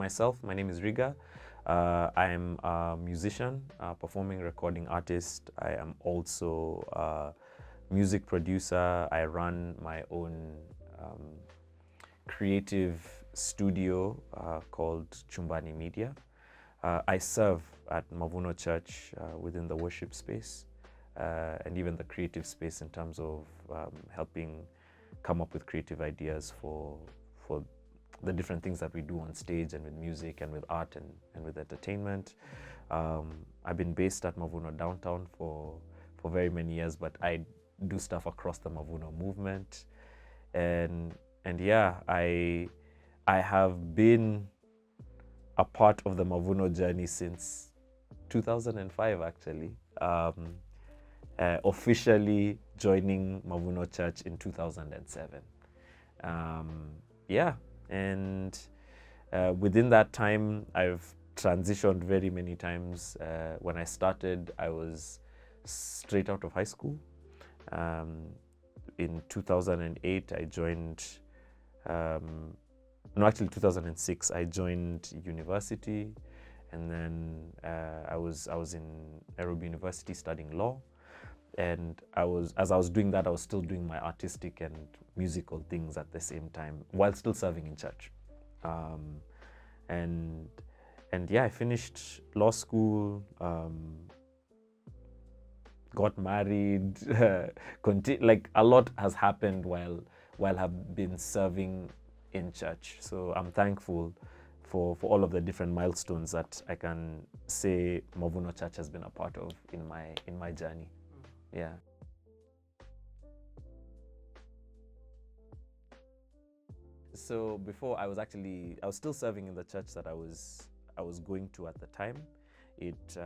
myself, my name is Rigga. I'm a musician, performing recording artist. I am also a music producer. I run my own creative studio called Chumbani Media. I serve at Mavuno Church within the worship space and even the creative space in terms of helping come up with creative ideas for the different things that we do on stage and with music and with art and with entertainment. I've been based at Mavuno downtown for very many years, but I do stuff across the Mavuno movement. And yeah, I have been a part of the Mavuno journey since 2005 actually. Officially joining Mavuno Church in 2007. Yeah, and within that time, I've transitioned very many times. When I started, I was straight out of high school. In 2008, I joined, no, actually 2006, I joined university, and then I was in Nairobi University studying law. And as I was doing that, I was still doing my artistic and musical things at the same time while still serving in church. And yeah, I finished law school, got married, like a lot has happened while I've been serving in church. So I'm thankful for all of the different milestones that I can say Mavuno Church has been a part of in my journey. Yeah. So before I was still serving in the church that I was going to at the time. It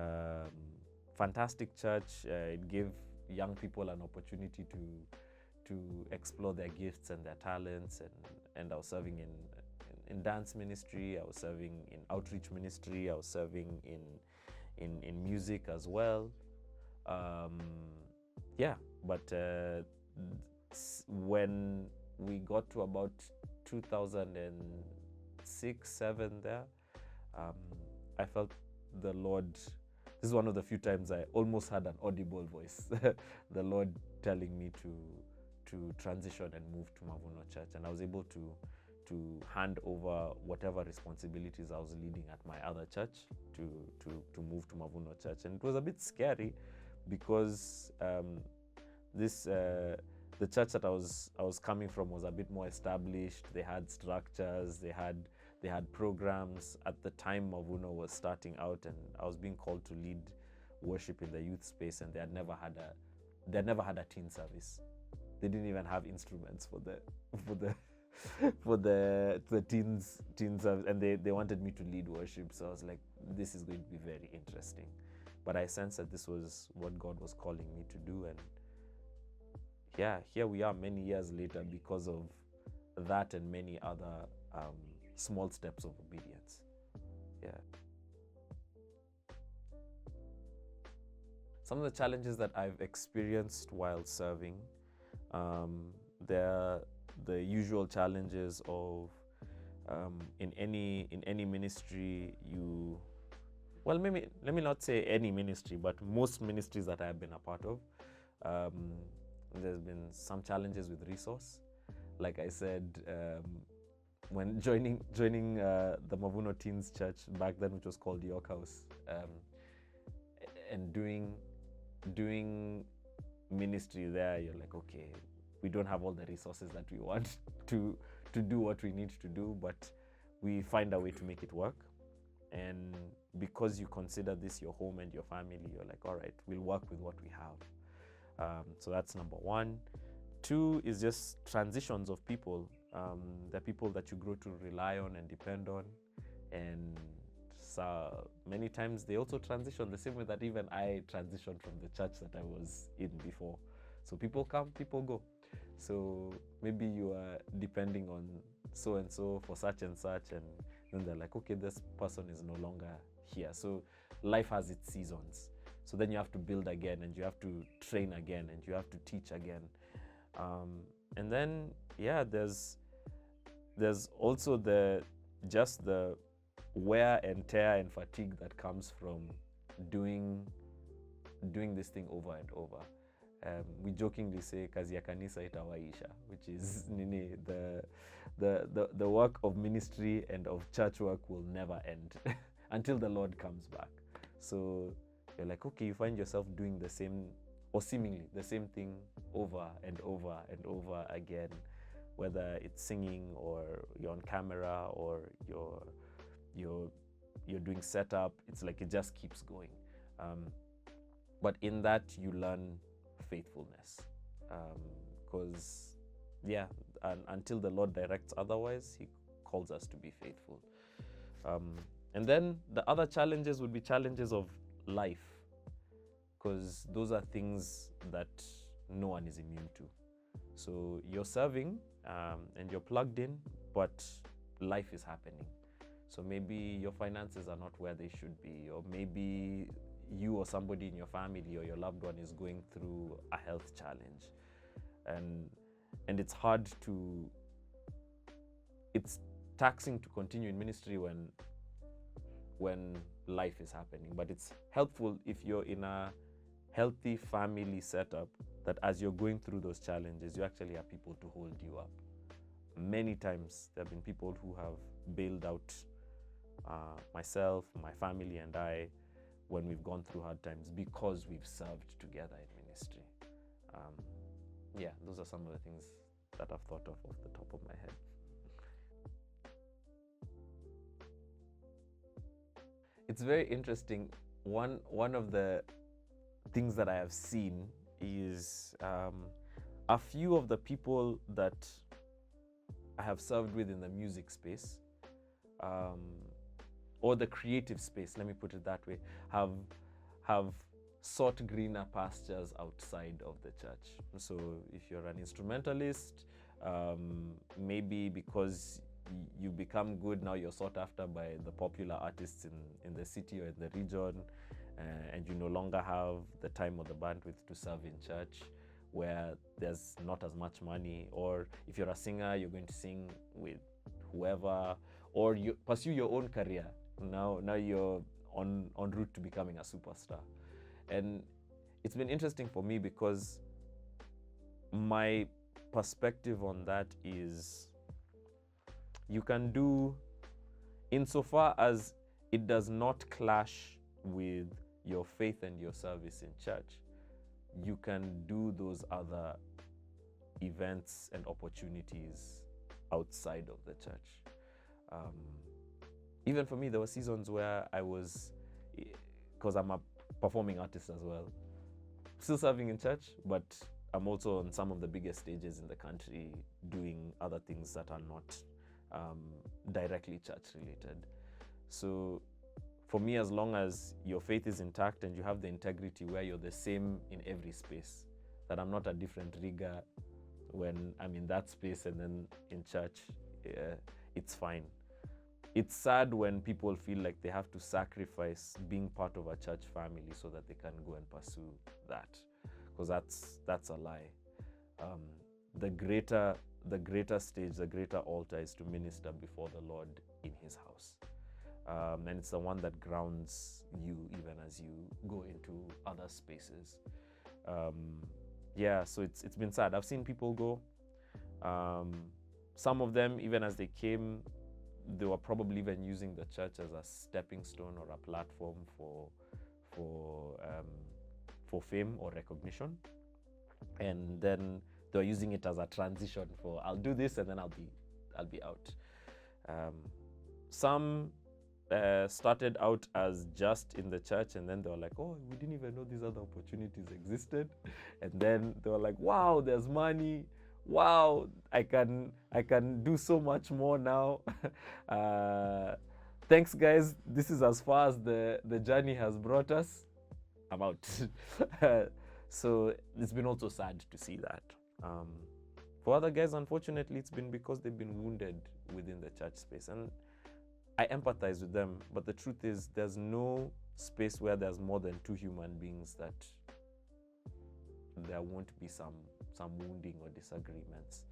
fantastic church. It gave young people an opportunity to explore their gifts and their talents, and I was serving in dance ministry. I was serving in outreach ministry. I was serving in music as well. Yeah, but when we got to about 2006-07 there, I felt the Lord. This is one of the few times I almost had an audible voice. The Lord telling me to transition and move to Mavuno Church, and I was able to hand over whatever responsibilities I was leading at my other church to move to Mavuno Church. And it was a bit scary because the church that I was coming from was a bit more established. They had structures, they had programs. At the time, Mavuno was starting out, and I was being called to lead worship in the youth space, and they had never had a teen service. They didn't even have instruments for the teens service, and they wanted me to lead worship. So I was like, this is going to be very interesting. But I sensed that this was what God was calling me to do, and yeah, here we are many years later because of that and many other small steps of obedience. Yeah. Some of the challenges that I've experienced while serving, they're the usual challenges of in any ministry. Well, maybe let me not say any ministry, but most ministries that I've been a part of, there's been some challenges with resource. Like I said, when joining the Mavuno Teens Church back then, which was called York House, and doing ministry there, you're like, okay, we don't have all the resources that we want to do what we need to do, but we find a way to make it work. And because you consider this your home and your family, you're like, all right, we'll work with what we have. So that's number one. Two is just transitions of people. The people that you grow to rely on and depend on. And so many times they also transition the same way that even I transitioned from the church that I was in before. So people come, people go. So maybe you are depending on so-and-so for such and such, and then they're like, okay, this person is no longer here. So life has its seasons. So then you have to build again, and you have to train again, and you have to teach again. And then, yeah, there's also the wear and tear and fatigue that comes from doing this thing over and over. We jokingly say kazi ya kanisa itawaisha, which is nini, the work of ministry and of church work will never end until the Lord comes back. So you're like, okay, you find yourself doing the same, or seemingly the same thing over and over and over again, whether it's singing or you're on camera or you're doing setup. It's like it just keeps going. But in that you learn faithfulness, because until the Lord directs otherwise, he calls us to be faithful. And then the other challenges would be challenges of life, because those are things that no one is immune to. So you're serving and you're plugged in, but life is happening. So maybe your finances are not where they should be, or maybe you or somebody in your family or your loved one is going through a health challenge. And it's hard to, it's taxing to continue in ministry when life is happening. But it's helpful if you're in a healthy family setup, that as you're going through those challenges, you actually have people to hold you up. Many times there have been people who have bailed out myself, my family, and I when we've gone through hard times, because we've served together in ministry. Those are some of the things that I've thought of off the top of my head. It's very interesting. One of the things that I have seen is a few of the people that I have served with in the music space, or the creative space, let me put it that way, have sought greener pastures outside of the church. So if you're an instrumentalist, maybe because you become good, now you're sought after by the popular artists in the city or in the region, and you no longer have the time or the bandwidth to serve in church where there's not as much money. Or if you're a singer, you're going to sing with whoever, or you pursue your own career. Now you're en route to becoming a superstar. And it's been interesting for me, because my perspective on that is, you can do, insofar as it does not clash with your faith and your service in church, you can do those other events and opportunities outside of the church. Even for me, there were seasons where I was, because I'm a performing artist as well, still serving in church, but I'm also on some of the biggest stages in the country doing other things that are not directly church related. So for me, as long as your faith is intact and you have the integrity where you're the same in every space, that I'm not a different Rigga when I'm in that space and then in church, it's fine. It's sad when people feel like they have to sacrifice being part of a church family so that they can go and pursue that, because that's a lie. The greater stage, the greater altar is to minister before the Lord in his house. And it's the one that grounds you even as you go into other spaces. So it's been sad. I've seen people go. Some of them, even as they came, they were probably even using the church as a stepping stone or a platform for fame or recognition, and then they were using it as a transition for, I'll do this and then I'll be out. Some started out as just in the church, and then they were like, oh, we didn't even know these other opportunities existed. And then they were like, wow, there's money. Wow, I can do so much more now. Thanks, guys. This is as far as the journey has brought us. I'm out. So it's been also sad to see that. For other guys, unfortunately, it's been because they've been wounded within the church space. And I empathize with them, but the truth is there's no space where there's more than two human beings that there won't be some wounding or disagreements.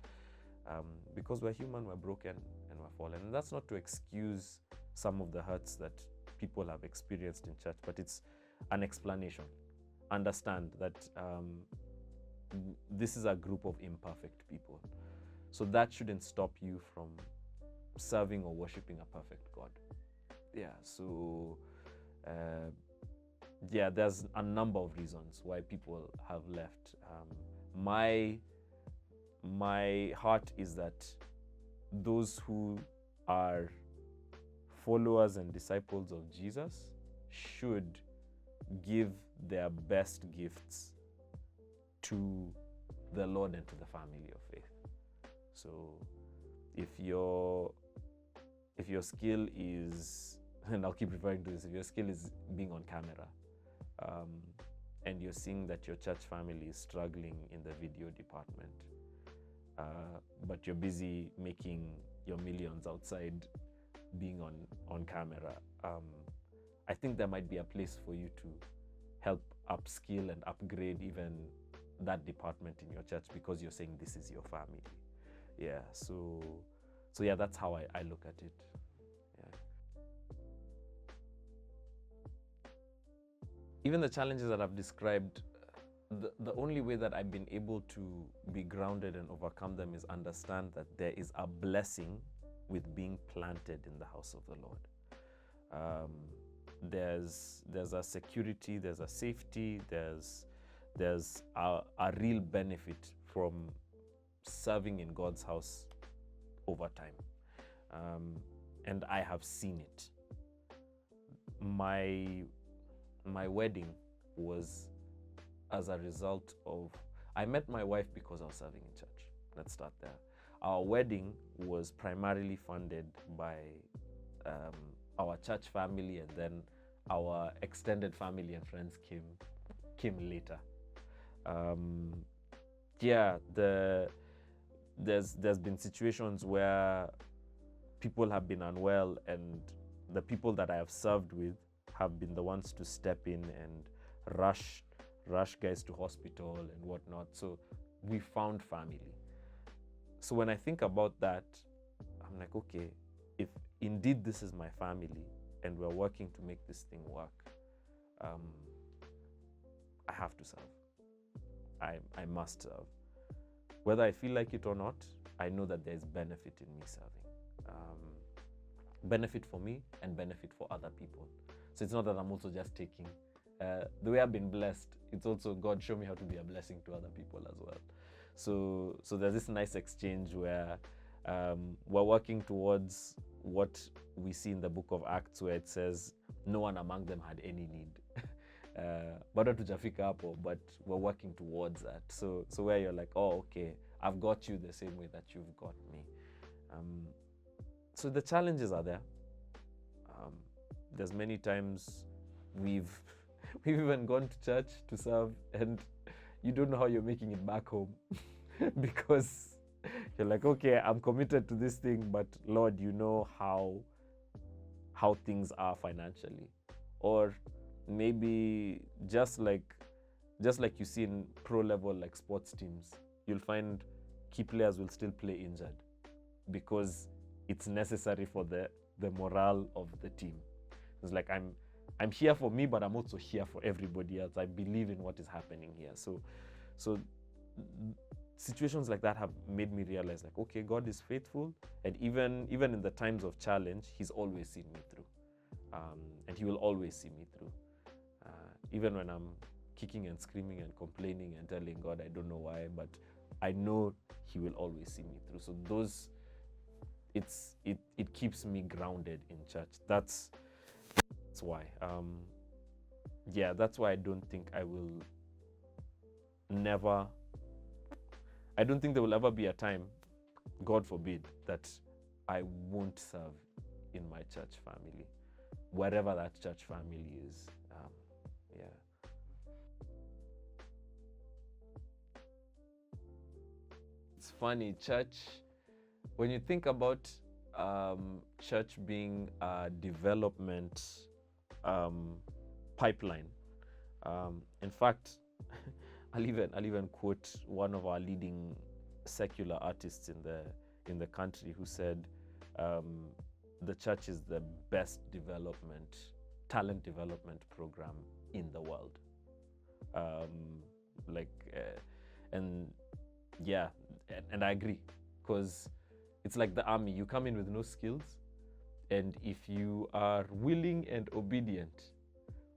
Because we're human, we're broken, and we're fallen. And that's not to excuse some of the hurts that people have experienced in church, but it's an explanation. Understand that this is a group of imperfect people. So that shouldn't stop you from serving or worshiping a perfect God. Yeah, so there's a number of reasons why people have left. My heart is that those who are followers and disciples of Jesus should give their best gifts to the Lord and to the family of faith. So if your skill is, and I'll keep referring to this, if your skill is being on camera, and you're seeing that your church family is struggling in the video department, but you're busy making your millions outside being on camera, I think there might be a place for you to help upskill and upgrade even that department in your church, because you're saying this is your family. Yeah, so yeah, that's how I look at it. Yeah. Even the challenges that I've described, the only way that I've been able to be grounded and overcome them is understand that there is a blessing with being planted in the house of the Lord. There's a security, there's a safety, there's a real benefit from serving in God's house over time. And I have seen it. My wedding was as a result of, I met my wife because I was serving in church. Let's start there. Our wedding was primarily funded by our church family, and then our extended family and friends came later. There's been situations where people have been unwell, and the people that I have served with have been the ones to step in and rush guys to hospital and whatnot. So we found family. So when I think about that, I'm like, okay, if indeed this is my family and we're working to make this thing work, I have to serve. I must serve. Whether I feel like it or not, I know that there's benefit in me serving. Benefit for me and benefit for other people. So it's not that I'm also just taking. The way I've been blessed, it's also God show me how to be a blessing to other people as well. So there's this nice exchange where we're working towards what we see in the book of Acts, where it says no one among them had any need. Bado tujafika hapo, but we're working towards that. So where you're like, oh, okay, I've got you the same way that you've got me. So the challenges are there. There's many times we've even gone to church to serve, and you don't know how you're making it back home because you're like, okay, I'm committed to this thing, but Lord, you know how things are financially. Or maybe just like you see in pro level, like sports teams, you'll find key players will still play injured because it's necessary for the morale of the team. It's like I'm here for me, but I'm also here for everybody else. I believe in what is happening here. So situations like that have made me realize, like, okay, God is faithful, and even in the times of challenge, He's always seen me through, and He will always see me through. Even when I'm kicking and screaming and complaining and telling God I don't know why, but I know He will always see me through. So it keeps me grounded in church. That's why. That's why I don't think there will ever be a time, God forbid, that I won't serve in my church family, wherever that church family is. It's funny, church, when you think about church being a development pipeline, in fact, I'll even quote one of our leading secular artists in the country, who said, the church is the best talent development program in the world. And yeah, and I agree, because it's like the army. You come in with no skills, and if you are willing and obedient,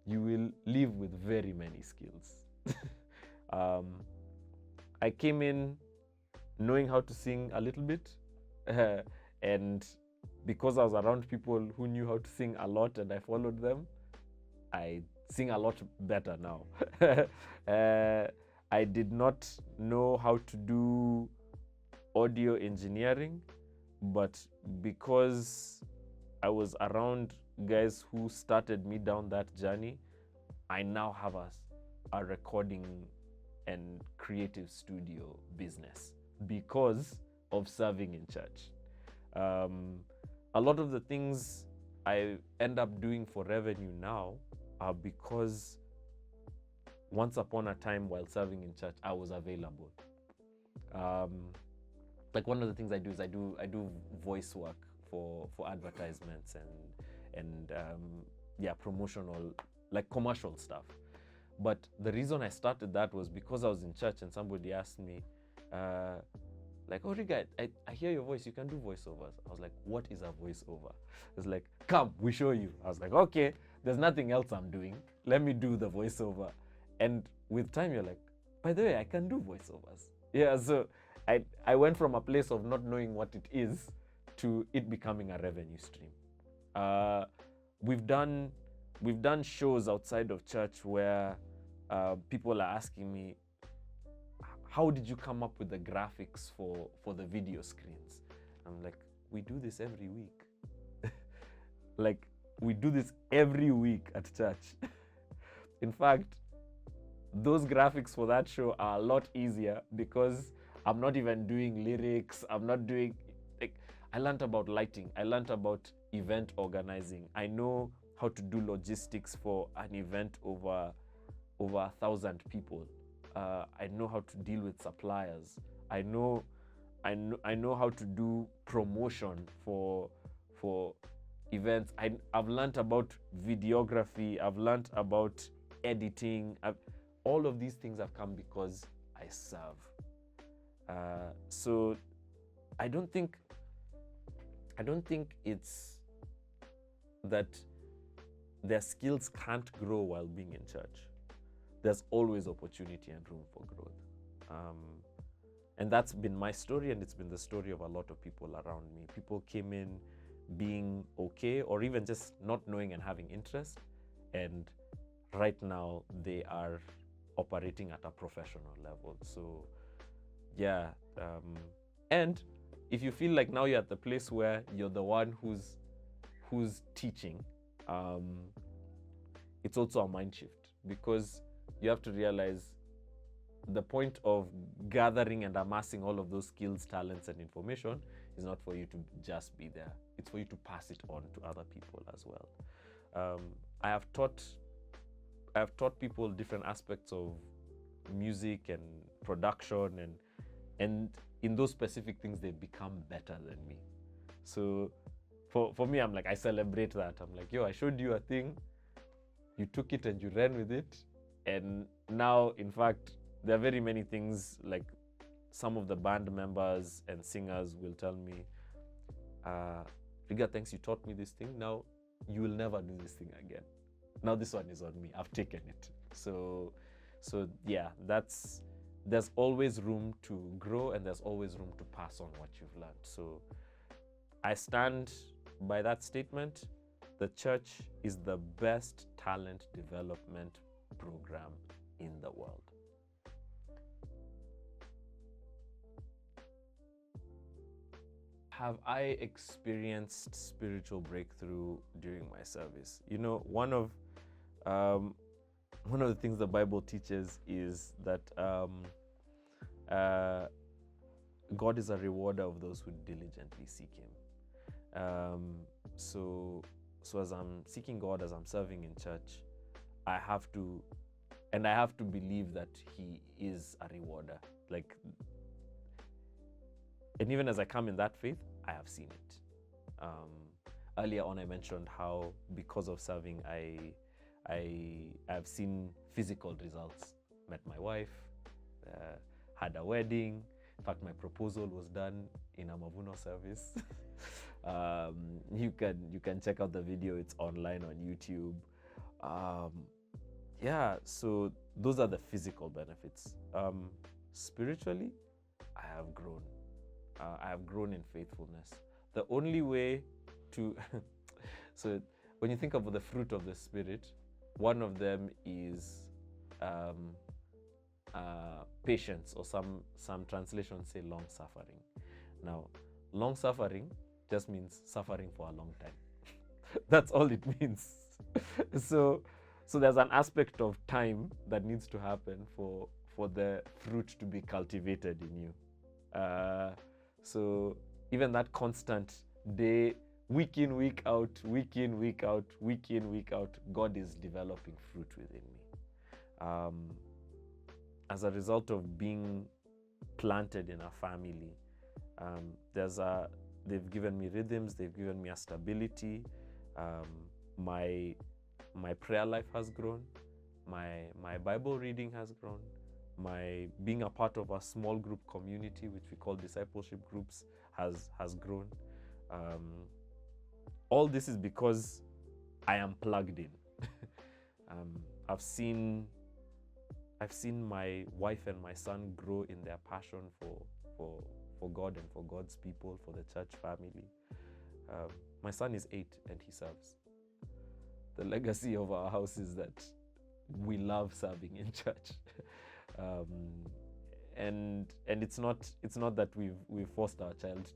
you will leave with very many skills. I came in knowing how to sing a little bit, and because I was around people who knew how to sing a lot and I followed them, I sing a lot better now. I did not know how to do audio engineering, but because I was around guys who started me down that journey, I now have a recording and creative studio business because of serving in church. A lot of the things I end up doing for revenue now are because once upon a time while serving in church, I was available. Like one of the things I do is I do voice work for advertisements and promotional, like commercial stuff. But the reason I started that was because I was in church and somebody asked me, like, oh, Rigga, I hear your voice. You can do voiceovers. I was like, what is a voiceover? It's like, come, we show you. I was like, okay, there's nothing else I'm doing. Let me do the voiceover. And with time, you're like, by the way, I can do voiceovers. Yeah, so I went from a place of not knowing what it is to it becoming a revenue stream. We've done shows outside of church where people are asking me, how did you come up with the graphics for the video screens? I'm like, we do this every week. Like, we do this every week at church. In fact, those graphics for that show are a lot easier because I'm not even doing lyrics. I'm not doing, like, I learned about lighting. I learned about event organizing. I know how to do logistics for an event over 1,000 people. I know how to deal with suppliers. I know how to do promotion for events. I've learned about videography. I've learned about editing. All of these things have come because I serve. So I don't think it's that their skills can't grow while being in church. There's always opportunity and room for growth. And that's been my story, and it's been the story of a lot of people around me. People came in being okay, or even just not knowing and having interest, and right now they are operating at a professional level. So yeah, and if you feel like now you're at the place where you're the one who's teaching, it's also a mind shift, because you have to realize the point of gathering and amassing all of those skills, talents, and information is not for you to just be there. It's for you to pass it on to other people as well. I have taught people different aspects of music and production, and in those specific things, they've become better than me. So for me, I'm like, I celebrate that. I'm like, yo, I showed you a thing, you took it and you ran with it. And now, in fact, there are very many things, like some of the band members and singers will tell me, Rigga, thanks, you taught me this thing. Now you will never do this thing again. Now this one is on me. I've taken it. So yeah, there's always room to grow, and there's always room to pass on what you've learned. So I stand by that statement. The church is the best talent development program in the world. Have I experienced spiritual breakthrough during my service? You know, one of the things the Bible teaches is that God is a rewarder of those who diligently seek Him. So as I'm seeking God, as I'm serving in church, I have to believe that He is a rewarder. Like, and even as I come in that faith, I have seen it. earlier on I mentioned how because of serving I've seen physical results. Met my wife, had a wedding. In fact, my proposal was done in a Mavuno service. You can check out the video. It's online on YouTube. Yeah, so those are the physical benefits. Spiritually, I have grown. I have grown in faithfulness. The only way to so when you think about the fruit of the Spirit, one of them is patience, or some translations say long suffering. Now, long suffering just means suffering for a long time. That's all it means. So there's an aspect of time that needs to happen for the fruit to be cultivated in you. So even that constant day, week in, week out, week in, week out, week in, week out, God is developing fruit within me. As a result of being planted in a family, they've given me rhythms, they've given me a stability. My prayer life has grown, my Bible reading has grown, my being a part of a small group community, which we call discipleship groups, has grown. All this is because I am plugged in. I've seen my wife and my son grow in their passion for God and for God's people, for the church family. My son is 8 and he serves. The legacy of our house is that we love serving in church. And it's not that we've forced our child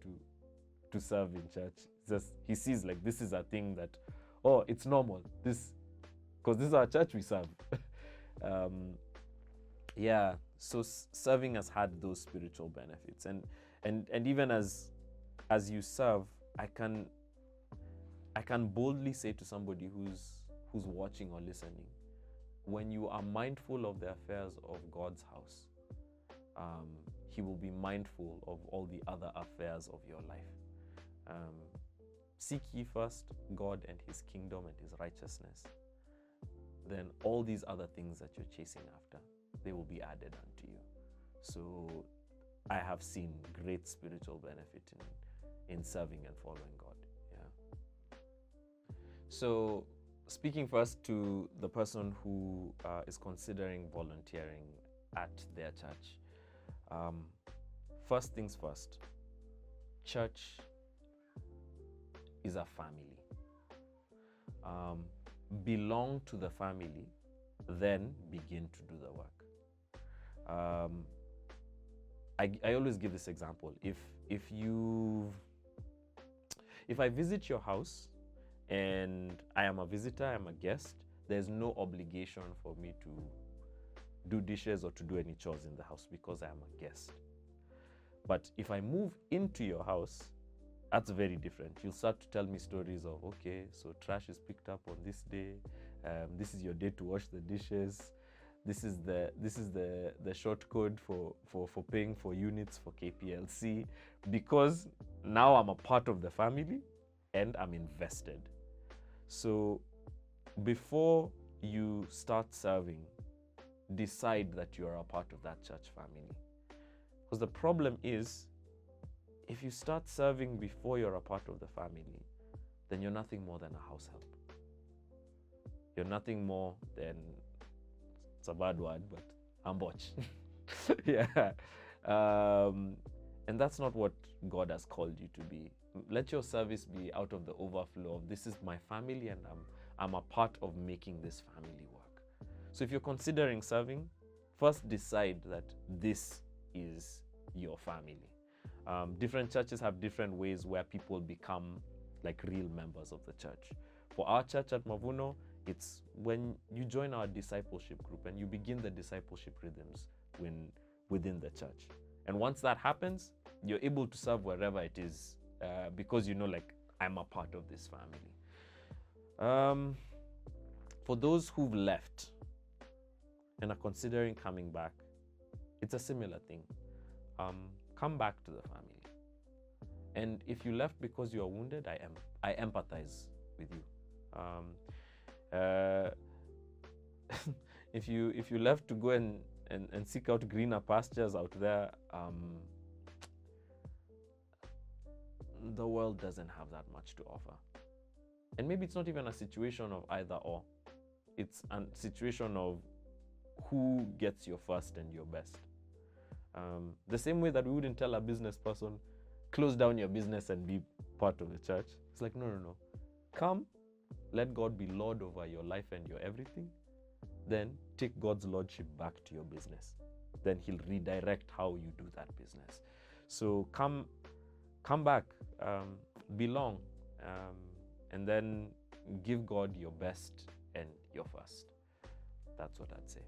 to serve in church. It's just he sees like this is a thing that, oh, it's normal. Because this is our church, we serve. Yeah, so serving has had those spiritual benefits, and even as you serve, I can boldly say to somebody who's watching or listening, when you are mindful of the affairs of God's house, He will be mindful of all the other affairs of your life. Seek ye first God and His kingdom and His righteousness. Then all these other things that you're chasing after, they will be added unto you. So I have seen great spiritual benefit in serving and following God. Yeah. So speaking first to the person who is considering volunteering at their church, first things first, church is a family. Belong to the family, then begin to do the work. I always give this example. If I visit your house and I am a visitor, I'm a guest, there's no obligation for me to do dishes or to do any chores in the house because I am a guest. But if I move into your house, that's very different. You'll start to tell me stories of, okay, so trash is picked up on this day. This is your day to wash the dishes. This is the short code for paying for units for KPLC, because now I'm a part of the family and I'm invested. So before you start serving, decide that you are a part of that church family. Because the problem is, if you start serving before you're a part of the family, then you're nothing more than a house help. You're nothing more than, it's a bad word, but amboch. Yeah. And that's not what God has called you to be. Let your service be out of the overflow of, this is my family and I'm a part of making this family work. So if you're considering serving, first decide that this is your family. Different churches have different ways where people become like real members of the church. For our church at Mavuno, it's when you join our discipleship group and you begin the discipleship rhythms within the church. And once that happens, you're able to serve wherever it is, because you know, like, I'm a part of this family. For those who've left and are considering coming back, it's a similar thing. Come back to the family And if you left because you are wounded, I empathize with you. If you left to go and seek out greener pastures out there, the world doesn't have that much to offer. And maybe it's not even a situation of either or. It's a situation of who gets your first and your best. The same way that we wouldn't tell a business person, close down your business and be part of the church. It's like, no. Come, let God be Lord over your life and your everything. Then take God's lordship back to your business. Then he'll redirect how you do that business. So come back, belong, and then give God your best and your first. That's what I'd say.